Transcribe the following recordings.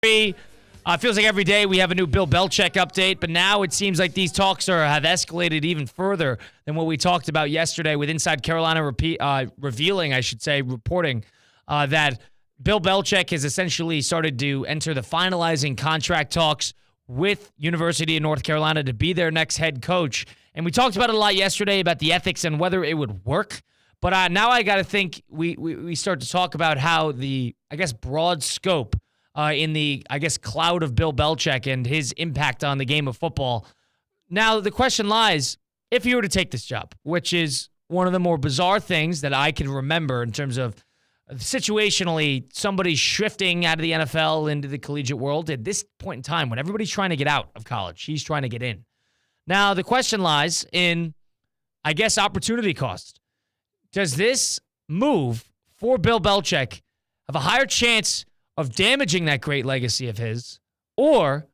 Feels like every day we have a new Bill Belichick update, but now it seems like these talks have escalated even further than what we talked about yesterday with Inside Carolina reporting that Bill Belichick has essentially started to enter the finalizing contract talks with University of North Carolina to be their next head coach. And we talked about it a lot yesterday about the ethics and whether it would work. But now I got to think we start to talk about how the, broad scope in the, cloud of Bill Belichick and his impact on the game of football. Now, the question lies, if you were to take this job, which is one of the more bizarre things that I can remember in terms of situationally somebody shifting out of the NFL into the collegiate world at this point in time when everybody's trying to get out of college, he's trying to get in. Now, the question lies in, opportunity cost. Does this move for Bill Belichick have a higher chance of damaging that great legacy of his, or,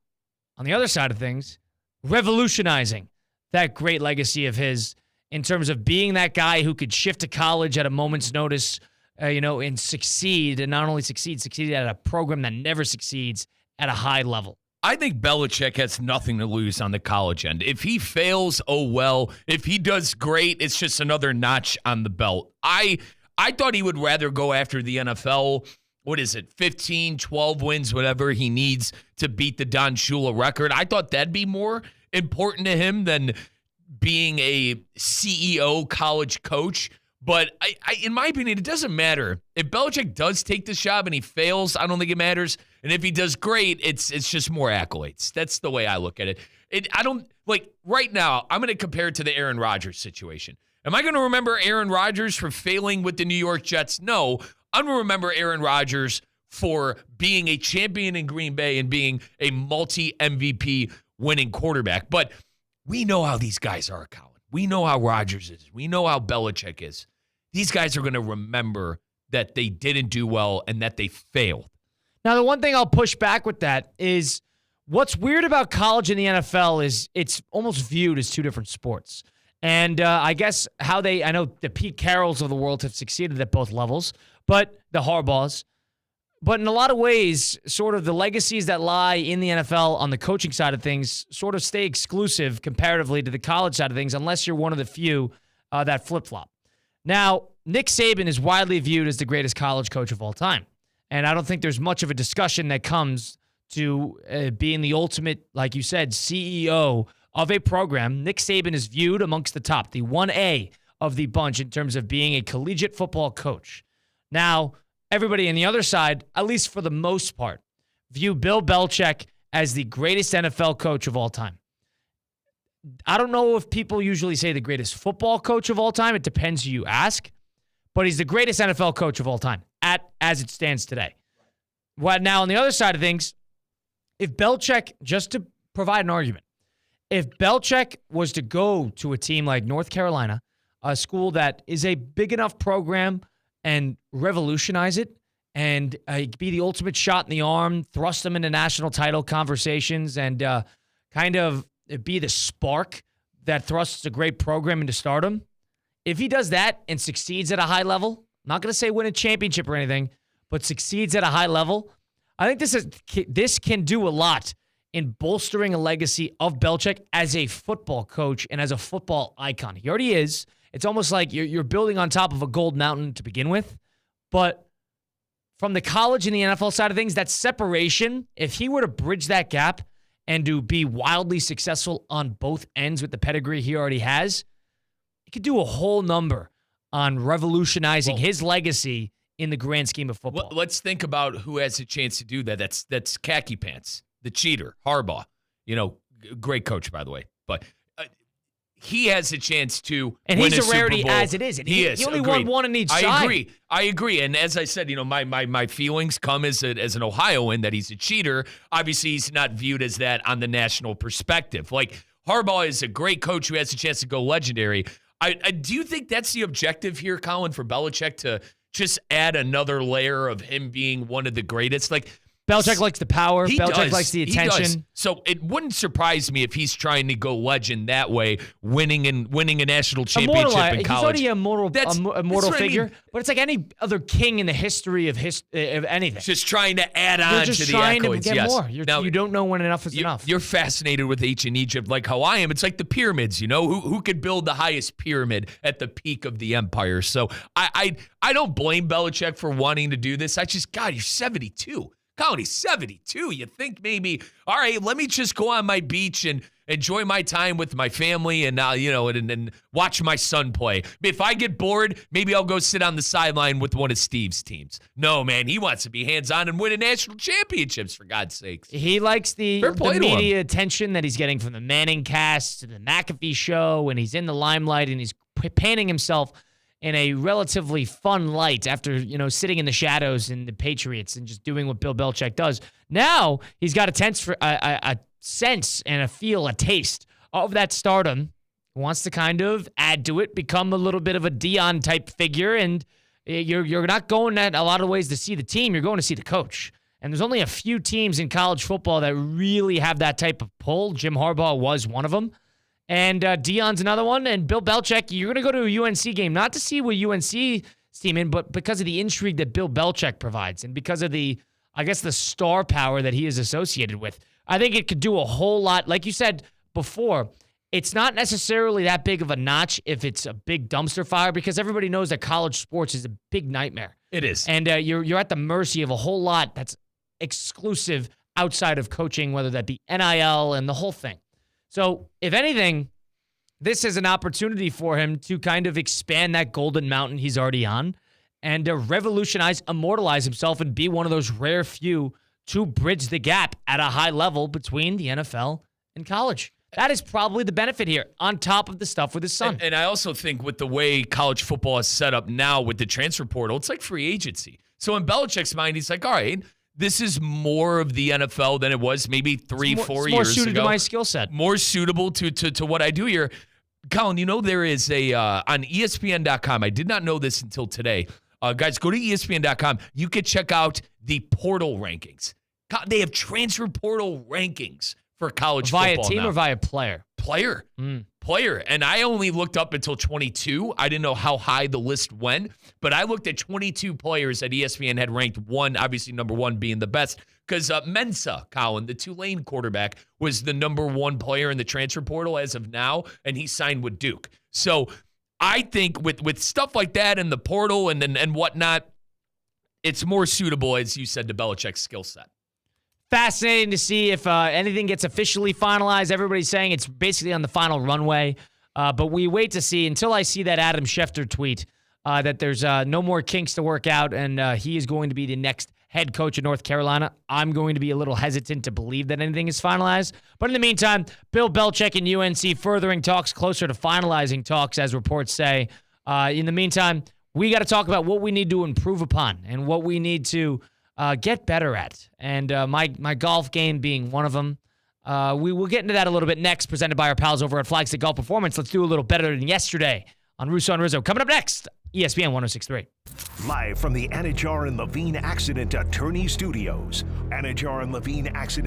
on the other side of things, revolutionizing that great legacy of his in terms of being that guy who could shift to college at a moment's notice, and succeed, and not only succeed at a program that never succeeds at a high level? I think Belichick has nothing to lose on the college end. If he fails, oh well. If he does great, it's just another notch on the belt. I thought he would rather go after the NFL. What is it, 15, 12 wins, whatever he needs to beat the Don Shula record. I thought that'd be more important to him than being a CEO college coach. But in my opinion, it doesn't matter. If Belichick does take this job and he fails, I don't think it matters. And if he does great, it's just more accolades. That's the way I look at it. Right now, I'm going to compare it to the Aaron Rodgers situation. Am I going to remember Aaron Rodgers for failing with the New York Jets? No. I'm going to remember Aaron Rodgers for being a champion in Green Bay and being a multi-MVP winning quarterback. But we know how these guys are, Colin. We know how Rodgers is. We know how Belichick is. These guys are going to remember that they didn't do well and that they failed. Now, the one thing I'll push back with that is what's weird about college and the NFL is it's almost viewed as two different sports. And I know the Pete Carrolls of the world have succeeded at both levels, but the Harbaughs. But in a lot of ways, sort of the legacies that lie in the NFL on the coaching side of things sort of stay exclusive comparatively to the college side of things, unless you're one of the few that flip-flop. Now, Nick Saban is widely viewed as the greatest college coach of all time. And I don't think there's much of a discussion that comes to being the ultimate, like you said, CEO of a program. Nick Saban is viewed amongst the top, the 1A of the bunch in terms of being a collegiate football coach. Now, everybody on the other side, at least for the most part, view Bill Belichick as the greatest NFL coach of all time. I don't know if people usually say the greatest football coach of all time. It depends who you ask. But he's the greatest NFL coach of all time as it stands today. Well, now, on the other side of things, if Belichick, just to provide an argument, if Belichick was to go to a team like North Carolina, a school that is a big enough program, and revolutionize it and be the ultimate shot in the arm, thrust them into national title conversations, and kind of be the spark that thrusts a great program into stardom. If he does that and succeeds at a high level, I'm not going to say win a championship or anything, but succeeds at a high level, I think this can do a lot in bolstering a legacy of Belichick as a football coach and as a football icon. He already is. It's almost like you're building on top of a gold mountain to begin with. But from the college and the NFL side of things, that separation, if he were to bridge that gap and to be wildly successful on both ends with the pedigree he already has, he could do a whole number on revolutionizing his legacy in the grand scheme of football. Let's think about who has a chance to do that. That's khaki pants, the cheater, Harbaugh. Great coach, by the way. But he has a chance to and win he's a a rarity Super Bowl. As it is. And he only agreed. won one in each side. I agree. And as I said, my feelings come as an Ohioan that he's a cheater. Obviously, he's not viewed as that on the national perspective. Like, Harbaugh is a great coach who has a chance to go legendary. Do you think that's the objective here, Colin, for Belichick, to just add another layer of him being one of the greatest? Like, Belichick likes the power. He Belichick does. likes the He does. attention. So it wouldn't surprise me if he's trying to go legend that way, winning a national championship in college. He's already an immortal figure, I mean. but it's like any other king in the history of anything. Just trying to add on to the accolades. You're just trying to get yes. more. Now, you don't know when enough is enough. You're fascinated with ancient Egypt like how I am. It's like the pyramids, Who could build the highest pyramid at the peak of the empire? So I don't blame Belichick for wanting to do this. God, you're 72. Colin, he's 72. You think maybe, all right, let me just go on my beach and enjoy my time with my family and and watch my son play. If I get bored, maybe I'll go sit on the sideline with one of Steve's teams. No, man, he wants to be hands-on and win national championships, for God's sakes. He likes the media attention that he's getting from the Manning cast to the McAfee show, and he's in the limelight, and he's painting himself in a relatively fun light after, sitting in the shadows in the Patriots and just doing what Bill Belichick does. Now he's got a sense and a feel, a taste of that stardom. He wants to kind of add to it, become a little bit of a Dion type figure, and you're not going at a lot of ways to see the team. You're going to see the coach. And there's only a few teams in college football that really have that type of pull. Jim Harbaugh was one of them. And Dion's another one. And Bill Belichick, you're going to go to a UNC game, not to see what UNC's team in, but because of the intrigue that Bill Belichick provides and because of the star power that he is associated with. I think it could do a whole lot. Like you said before, it's not necessarily that big of a notch if it's a big dumpster fire because everybody knows that college sports is a big nightmare. It is. And you're at the mercy of a whole lot that's exclusive outside of coaching, whether that be NIL and the whole thing. So, if anything, this is an opportunity for him to kind of expand that golden mountain he's already on and revolutionize, immortalize himself, and be one of those rare few to bridge the gap at a high level between the NFL and college. That is probably the benefit here, on top of the stuff with his son. And I also think with the way college football is set up now with the transfer portal, it's like free agency. So in Belichick's mind, he's like, all right, this is more of the NFL than it was maybe 4 years ago. More suited to my skill set. More suitable to what I do here. Colin, there is on ESPN.com, I did not know this until today. Guys, go to ESPN.com. You can check out the portal rankings. They have transfer portal rankings for college football via team now. Or via player? Player. Player. And I only looked up until 22. I didn't know how high the list went, but I looked at 22 players that ESPN had ranked one, obviously number one being the best, because Mensah, Colin, the Tulane quarterback, was the number one player in the transfer portal as of now, and he signed with Duke. So I think with stuff like that in the portal and whatnot, it's more suitable, as you said, to Belichick's skill set. Fascinating to see if anything gets officially finalized. Everybody's saying it's basically on the final runway. But we wait to see until I see that Adam Schefter tweet that there's no more kinks to work out and he is going to be the next head coach of North Carolina. I'm going to be a little hesitant to believe that anything is finalized. But in the meantime, Bill Belichick and UNC furthering talks closer to finalizing talks, as reports say. In the meantime, we got to talk about what we need to improve upon and what we need to get better at. And my golf game being one of them. We will get into that a little bit next, presented by our pals over at Flagstick Golf Performance. Let's do a little better than yesterday on Russo and Rizzo. Coming up next, ESPN 106.3. Live from the Anajar and Levine Accident Attorney Studios. Anajar and Levine Accident